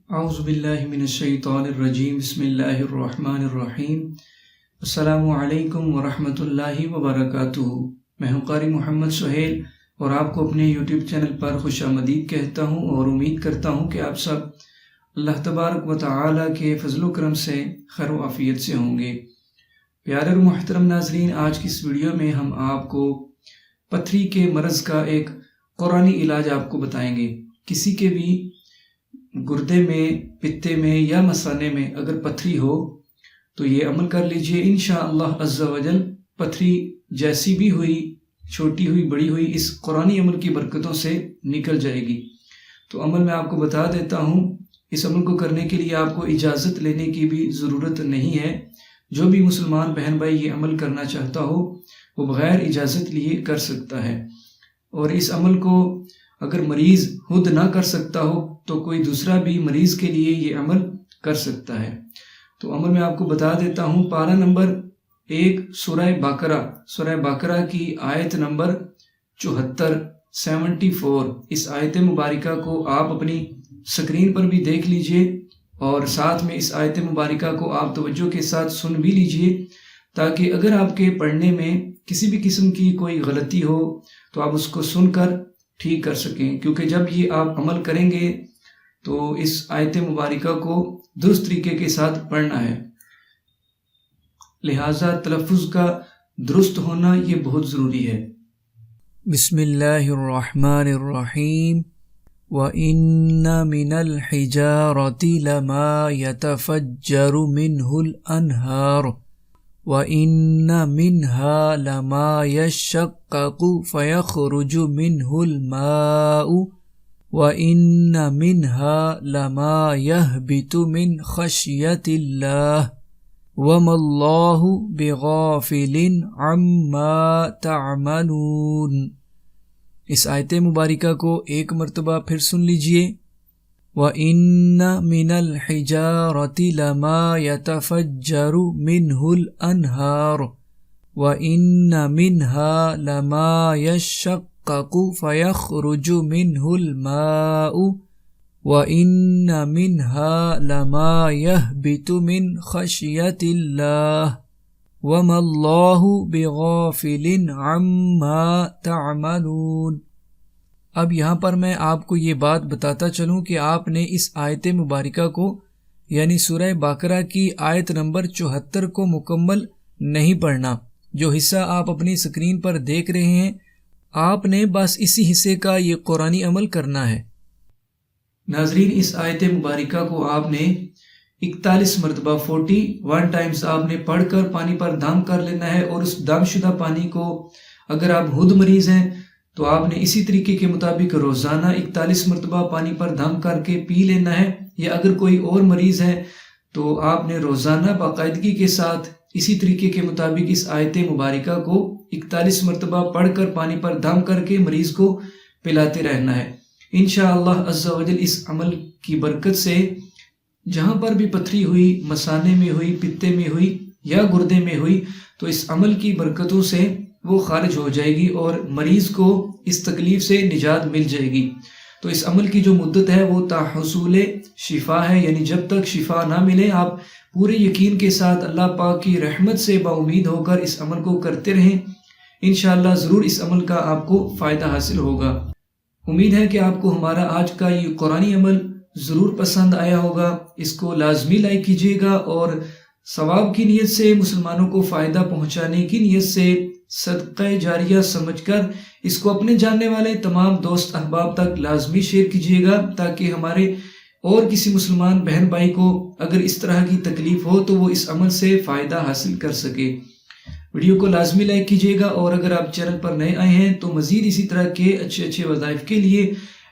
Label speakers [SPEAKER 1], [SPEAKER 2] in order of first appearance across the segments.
[SPEAKER 1] اعوذ باللہ من الشیطان الرجیم بسم اللہ الرحمن الرحیم السلام علیکم ورحمۃ اللہ وبرکاتہ۔ میں ہوں قاری محمد سہیل اور آپ کو اپنے یوٹیوب چینل پر خوش آمدید کہتا ہوں اور امید کرتا ہوں کہ آپ سب اللہ تبارک و تعالی کے فضل و کرم سے خیر و عافیت سے ہوں گے۔ پیارے اور محترم ناظرین، آج کی اس ویڈیو میں ہم آپ کو پتھری کے مرض کا ایک قرآنی علاج آپ کو بتائیں گے۔ کسی کے بھی گردے میں، پتے میں یا مثانے میں اگر پتھری ہو تو یہ عمل کر لیجئے، انشاءاللہ عز و جل پتھری جیسی بھی ہوئی، چھوٹی ہوئی، بڑی ہوئی، اس قرآنی عمل کی برکتوں سے نکل جائے گی۔ تو عمل میں آپ کو بتا دیتا ہوں۔ اس عمل کو کرنے کے لیے آپ کو اجازت لینے کی بھی ضرورت نہیں ہے۔ جو بھی مسلمان بہن بھائی یہ عمل کرنا چاہتا ہو وہ بغیر اجازت لیے کر سکتا ہے، اور اس عمل کو اگر مریض خود نہ کر سکتا ہو تو کوئی دوسرا بھی مریض کے لیے یہ عمل کر سکتا ہے۔ تو عمل میں آپ کو بتا دیتا ہوں۔ پارہ نمبر 1 سورہ بقرہ کی آیت نمبر 74 اس آیت مبارکہ کو آپ اپنی سکرین پر بھی دیکھ لیجئے، اور ساتھ میں اس آیت مبارکہ کو آپ توجہ کے ساتھ سن بھی لیجئے، تاکہ اگر آپ کے پڑھنے میں کسی بھی قسم کی کوئی غلطی ہو تو آپ اس کو سن کر ٹھیک کر سکیں، کیونکہ جب یہ آپ عمل کریں گے تو اس آیت مبارکہ کو درست طریقے کے ساتھ پڑھنا ہے، لہٰذا تلفظ کا درست ہونا یہ بہت ضروری ہے۔
[SPEAKER 2] بسم اللہ الرحمن الرحیم وَإِنَّ مِنَ الْحِجَارَةِ لَمَا يَتَفَجَّرُ مِنْهُ الْأَنْهَارُ وَإِنَّ مِنْهَا لَمَا يَشَّقَّقُ فَيَخْرُجُ مِنْهُ الْمَاءُ وَإِنَّ مِنْهَا لَمَا يَهْبِطُ مِنْ خَشْيَةِ اللَّهِ وَمَا اللَّهُ بِغَافِلٍ عَمَّا تَعْمَلُونَ۔ اس آیت مبارکہ کو ایک مرتبہ پھر سن لیجئے۔ وَإِنَّ مِنَ الْحِجَارَةِ لَمَا يَتَفَجَّرُ مِنْهُ الْأَنْهَارُ وَإِنَّ مِنْهَا لَمَا يَشَّقَّقُ فَيَخْرُجُ مِنْهُ الْمَاءُ وَإِنَّ مِنْهَا لَمَا يَهْبِطُ مِنْ خَشْيَةِ اللَّهِ وَمَا اللَّهُ بِغَافِلٍ عَمَّا تَعْمَلُونَ۔ اب یہاں پر میں آپ کو یہ بات بتاتا چلوں کہ آپ نے اس آیت مبارکہ کو یعنی سورہ بقرہ کی آیت نمبر 74 کو مکمل نہیں پڑھنا۔ جو حصہ آپ اپنی سکرین پر دیکھ رہے ہیں، آپ نے بس اسی حصے کا یہ قرآنی عمل کرنا ہے۔
[SPEAKER 1] ناظرین، اس آیت مبارکہ کو آپ نے 41 مرتبہ 41 ٹائمز آپ نے پڑھ کر پانی پر دم کر لینا ہے، اور اس دم شدہ پانی کو اگر آپ خود مریض ہیں تو آپ نے اسی طریقے کے مطابق روزانہ 41 مرتبہ پانی پر دم کر کے پی لینا ہے، یا اگر کوئی اور مریض ہے تو آپ نے روزانہ باقاعدگی کے ساتھ اسی طریقے کے مطابق اس آیت مبارکہ کو 41 مرتبہ پڑھ کر پانی پر دم کر کے مریض کو پلاتے رہنا ہے۔ انشاءاللہ عز و جل اس عمل کی برکت سے جہاں پر بھی پتھری ہوئی، مثانے میں ہوئی، پتے میں ہوئی یا گردے میں ہوئی، تو اس عمل کی برکتوں سے وہ خارج ہو جائے گی اور مریض کو اس تکلیف سے نجات مل جائے گی۔ تو اس عمل کی جو مدت ہے وہ تا حصول شفا ہے، یعنی جب تک شفا نہ ملے آپ پورے یقین کے ساتھ اللہ پاک کی رحمت سے با امید ہو کر اس عمل کو کرتے رہیں۔ انشاءاللہ ضرور اس عمل کا آپ کو فائدہ حاصل ہوگا۔ امید ہے کہ آپ کو ہمارا آج کا یہ قرآنی عمل ضرور پسند آیا ہوگا۔ اس کو لازمی لائک کیجیے گا، اور ثواب کی نیت سے، مسلمانوں کو فائدہ پہنچانے کی نیت سے، صدقہ جاریہ سمجھ کر اس کو اپنے جاننے والے تمام دوست احباب تک لازمی شیئر کیجیے گا، تاکہ ہمارے اور کسی مسلمان بہن بھائی کو اگر اس طرح کی تکلیف ہو تو وہ اس عمل سے فائدہ حاصل کر سکے۔ ویڈیو کو لازمی لائک کیجیے گا، اور اگر آپ چینل پر نئے آئے ہیں تو مزید اسی طرح کے اچھے وظائف کے لیے،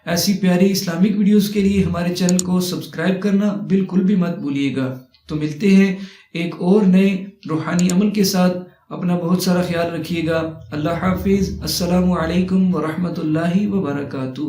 [SPEAKER 1] ایسی پیاری اسلامک ویڈیوز کے لیے ہمارے چینل کو سبسکرائب کرنا بالکل بھی مت بھولیے گا۔ تو ملتے ہیں ایک اور نئے روحانی عمل کے ساتھ۔ اپنا بہت سارا خیال رکھیے گا۔ اللہ حافظ۔ السلام علیکم ورحمۃ اللہ وبرکاتہ۔